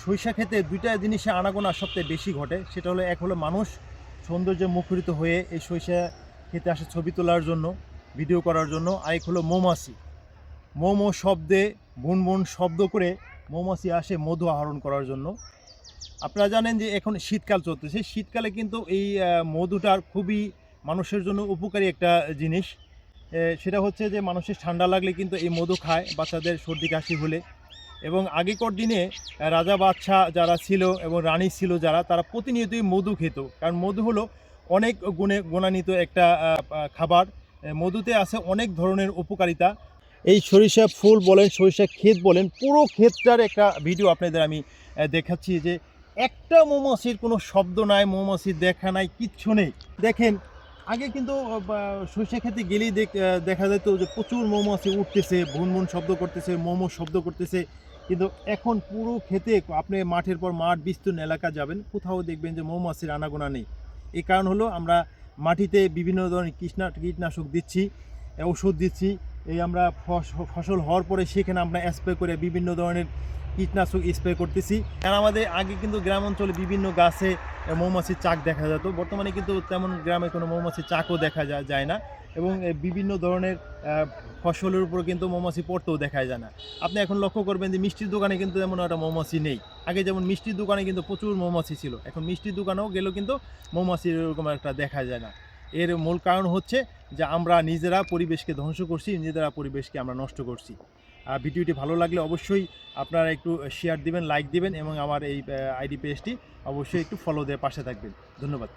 সরিষা ক্ষেতে দুইটা জিনিসে আনাগোনা সবচেয়ে বেশি ঘটে। সেটা হলো, এক হলো মানুষ সৌন্দর্যে মুখরিত হয়ে এই সরিষা ক্ষেতে আসে ছবি তোলার জন্য, ভিডিও করার জন্য। আরেক হলো মৌমাছি, মোমো শব্দে বুন বুন শব্দ করে মৌমাছি আসে মধু আহরণ করার জন্য। আপনারা জানেন যে এখন শীতকাল চলতেছে, শীতকালে কিন্তু এই মধুটার খুবই মানুষের জন্য উপকারী একটা জিনিস। সেটা হচ্ছে যে মানুষের ঠান্ডা লাগলে কিন্তু এই মধু খায়, বাচ্চাদের সর্দি কাশি হলে। এবং আগেকার দিনে রাজা বাদশাহ যারা ছিল এবং রানী ছিল যারা, তারা প্রতিনিয়তই মধু খেত, কারণ মধু হলো অনেক গুণে গুণান্বিত একটা খাবার। মধুতে আছে অনেক ধরনের উপকারিতা। এই সরিষা ফুল বলেন, সরিষা ক্ষেত বলেন, পুরো ক্ষেতটার একটা ভিডিও আপনাদের আমি দেখাচ্ছি। যে একটা মৌমাছির কোনো শব্দ নাই, মৌমাছির দেখা নাই, কিচ্ছু নেই। দেখেন, আগে কিন্তু সরিষা ক্ষেতে গেলেই দেখা যেত যে প্রচুর মৌমাছি উঠতেছে, ভুন ভুন শব্দ করতেছে, মোমো শব্দ করতেছে। কিন্তু এখন পুরো ক্ষেতে আপনি মাঠের পর মাঠ, বিস্তীর্ণ এলাকা যাবেন, কোথাও দেখবেন যে মৌমাছির আনাগোনা নেই। এই কারণ হলো আমরা মাটিতে বিভিন্ন ধরনের কীটনাশক দিচ্ছি, ওষুধ দিচ্ছি। এই আমরা ফসল হওয়ার পরে সেখানে আমরা স্প্রে করে বিভিন্ন ধরনের কীটনাশক স্প্রে করতেছি। আর আমাদের আগে কিন্তু গ্রাম অঞ্চলে বিভিন্ন গাছে মৌমাছির চাক দেখা যেত, বর্তমানে কিন্তু তেমন গ্রামে কোনো মৌমাছির চাকও দেখা যায় না। এবং বিভিন্ন ধরনের ফসলের উপর কিন্তু মৌমাছি পড়তেও দেখা যায় না। আপনি এখন লক্ষ্য করবেন যে মিষ্টির দোকানে কিন্তু তেমন একটা মৌমাছি নেই। আগে যেমন মিষ্টির দোকানে কিন্তু প্রচুর মৌমাছি ছিল, এখন মিষ্টির দোকানেও গেলেও কিন্তু মৌমাছির এরকম একটা দেখা যায় না। এর মূল কারণ হচ্ছে যে আমরা নিজেরা পরিবেশকে ধ্বংস করছি, নিজেরা পরিবেশকে আমরা নষ্ট করছি। ভিডিওটি ভালো লাগলে অবশ্যই আপনারা একটু শেয়ার দিবেন, লাইক দিবেন, এবং আমার এই আইডি পেজটি অবশ্যই একটু ফলো দিয়ে পাশে থাকবেন। ধন্যবাদ।